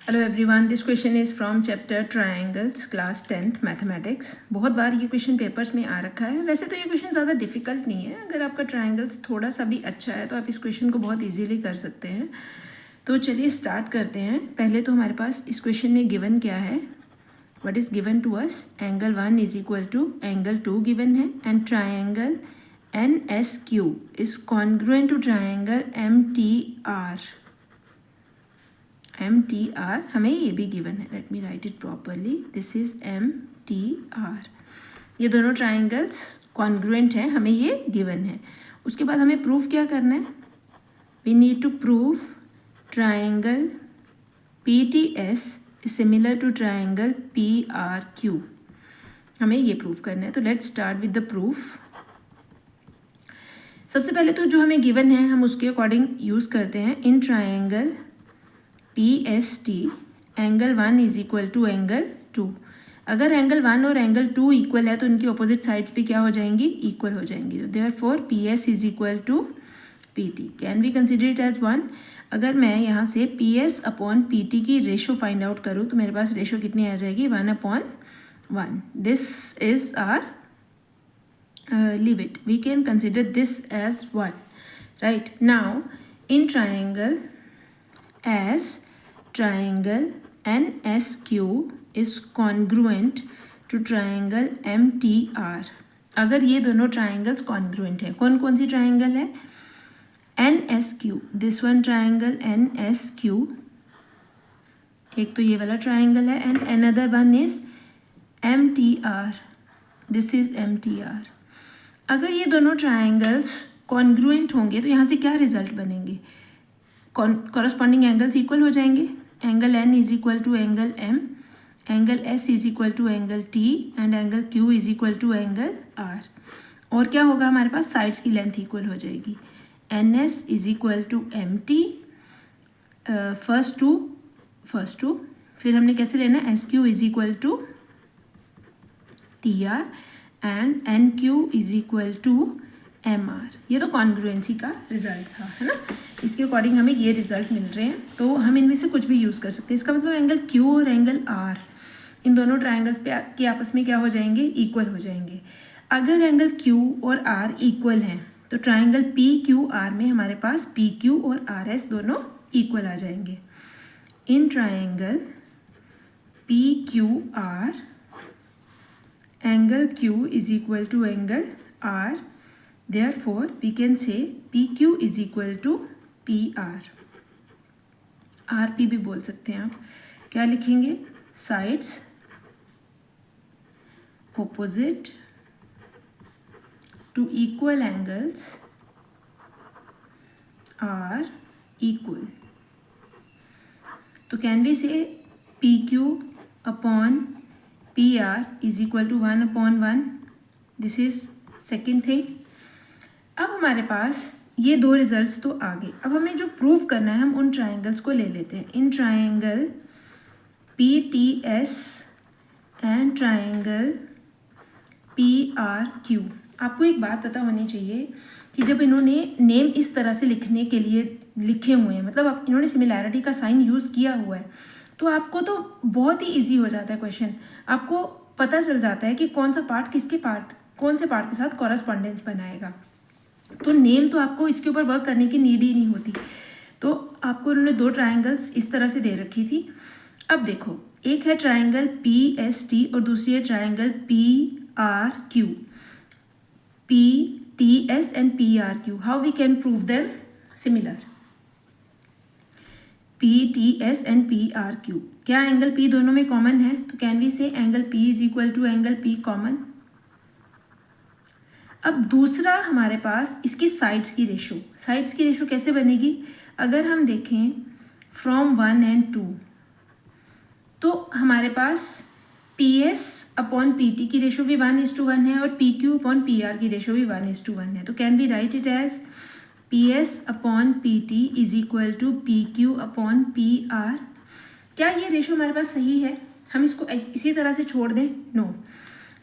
Hello everyone, this question is from chapter triangles class 10th mathematics. बहुत बार ये question papers में आ रखा है। वैसे तो ये क्वेश्चन ज़्यादा डिफिकल्ट नहीं है। अगर आपका ट्रायंगल्स थोड़ा सा भी अच्छा है तो आप इस क्वेश्चन को बहुत इजीली कर सकते हैं। तो चलिए स्टार्ट करते हैं। पहले तो हमारे पास इस क्वेश्चन में गिवन क्या है, what is given to us. Angle 1 is equal to angle 2 given है and triangle NSQ is congruent to triangle MTR हमें ये भी गिवन है। Let me write it properly, this is MTR। ये दोनों ट्राइंगल्स कॉन्ग्रुएंट हैं, हमें ये गिवन है। उसके बाद हमें प्रूफ क्या करना है, we need to prove triangle PTS is similar to triangle PRQ। हमें ये प्रूफ करना है। तो let's start with the proof. सबसे पहले तो जो हमें गिवन है हम उसके अकॉर्डिंग यूज़ करते हैं। In triangle PST angle 1 is equal to angle 2। अगर एंगल 1 और एंगल 2 इक्वल है तो उनकी ऑपोजिट साइड्स भी क्या हो जाएंगी, इक्वल हो जाएंगी। तो therefore PS is equal to PT। Can we consider it as 1। अगर मैं यहाँ से PS अपॉन PT की रेशो फाइंड आउट करूँ तो मेरे पास रेशो कितनी आ जाएगी, 1/1। This is our limit. We can consider this as 1. Right now in triangle NSQ is congruent to triangle MTR। अगर ये दोनों ट्राइंगल्स कॉन्ग्रुएंट है, कौन कौन सी ट्राइंगल है, NSQ, this one triangle NSQ, एक तो ये वाला ट्राइंगल है and another one is MTR, this is MTR। अगर ये दोनों ट्राइंगल्स कॉन्ग्रुएंट होंगे तो यहाँ से क्या रिजल्ट बनेंगे, कॉरस्पॉन्डिंग एंगल्स इक्वल हो जाएंगे। Angle N is equal to angle M, angle S is equal to angle T and angle Q is equal to angle R। और क्या होगा, हमारे पास साइड्स की लेंथ इक्वल हो जाएगी। NS is equal to MT, first two, फिर हमने कैसे लेना है, SQ is equal to TR and NQ is equal to MR। ये तो कॉन्ग्रुएंसी का रिजल्ट था, है ना। इसके अकॉर्डिंग हमें ये रिजल्ट मिल रहे हैं, तो हम इनमें से कुछ भी यूज़ कर सकते हैं। इसका मतलब एंगल Q और एंगल R इन दोनों ट्राइंगल्स के आपस में क्या हो जाएंगे, इक्वल हो जाएंगे। अगर एंगल Q और R इक्वल हैं तो ट्राइंगल PQR में हमारे पास PQ और RS दोनों इक्वल आ जाएंगे। In triangle PQR angle Q is equal to angle R, therefore we can say PQ is equal to PR। RP भी बोल सकते हैं आप। क्या लिखेंगे, sides opposite to equal angles are equal। तो can we say PQ upon PR is equal to 1/1। This is second thing. अब हमारे पास ये दो रिजल्ट्स तो आ गए। अब हमें जो प्रूव करना है हम उन ट्राइंगल्स को ले लेते हैं। In triangle PTS and triangle PRQ। आपको एक बात पता होनी चाहिए कि जब इन्होंने नेम इस तरह से लिखने के लिए लिखे हुए हैं, मतलब इन्होंने सिमिलैरिटी का साइन यूज़ किया हुआ है, तो आपको तो बहुत ही इजी हो जाता है क्वेश्चन। आपको पता चल जाता है कि कौन से पार्ट के साथ कॉरस्पॉन्डेंस बनाएगा। तो नेम तो आपको इसके ऊपर वर्क करने की नीड ही नहीं होती। तो आपको उन्होंने दो ट्राइंगल्स इस तरह से दे रखी थी। अब देखो, एक है ट्राइंगल PST और दूसरी है triangle PRQ। PTS and PRQ, how we can prove them similar. PTS and PRQ, क्या एंगल P दोनों में कॉमन है, तो can we say angle P is equal to angle P common. अब दूसरा हमारे पास इसकी साइड्स की रेशो कैसे बनेगी, अगर हम देखें फ्रॉम 1 and 2 तो हमारे पास PS अपॉन PT की रेशो भी 1:1 है और PQ अपॉन PR की रेशो भी 1:1 है। तो can we write it as PS upon PT is equal to PQ upon PR। क्या ये रेशो हमारे पास सही है, हम इसको इसी तरह से छोड़ दें, नो।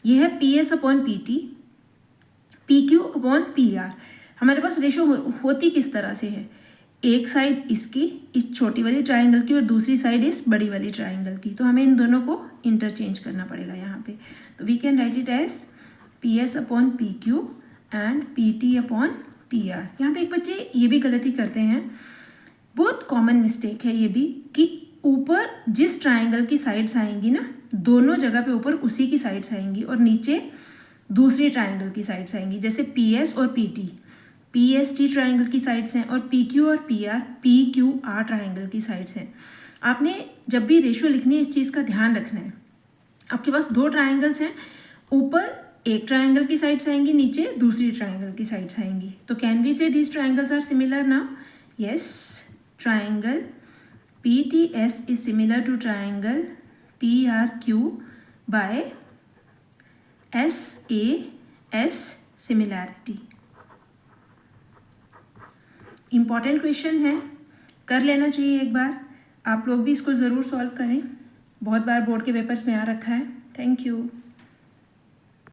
ये है PS upon PT, PQ upon PR। हमारे पास रेशो होती किस तरह से है, एक साइड इसकी, इस छोटी वाली ट्राइंगल की, और दूसरी साइड इस बड़ी वाली ट्राइंगल की, तो हमें इन दोनों को इंटरचेंज करना पड़ेगा यहाँ पे। तो we can write it as PS upon PQ and PT upon PR। यहाँ पे एक बच्चे ये भी गलती करते हैं, बहुत कॉमन मिस्टेक है ये भी, कि ऊपर जिस ट्राइंगल की साइड्स आएंगी ना, दोनों जगह पे ऊपर उसी की साइड्स आएंगी और नीचे दूसरी ट्राइंगल की साइड्स आएंगी। जैसे PS और PT PST ट्राइंगल की साइड्स हैं, और PQ और PR PQR ट्राइंगल की साइड्स हैं। आपने जब भी रेशियो लिखनी है इस चीज़ का ध्यान रखना है। आपके पास दो ट्राइंगल्स हैं, ऊपर एक ट्राइंगल की साइड्स आएंगी, नीचे दूसरी ट्राइंगल की साइड्स आएंगी। तो can we say these triangles are similar now? Yes, triangle PTS is similar to triangle PRQ by SAS similarity। Important question है, कर लेना चाहिए एक बार। आप लोग भी इसको ज़रूर सॉल्व करें, बहुत बार बोर्ड के पेपर्स में आ रखा है। Thank you.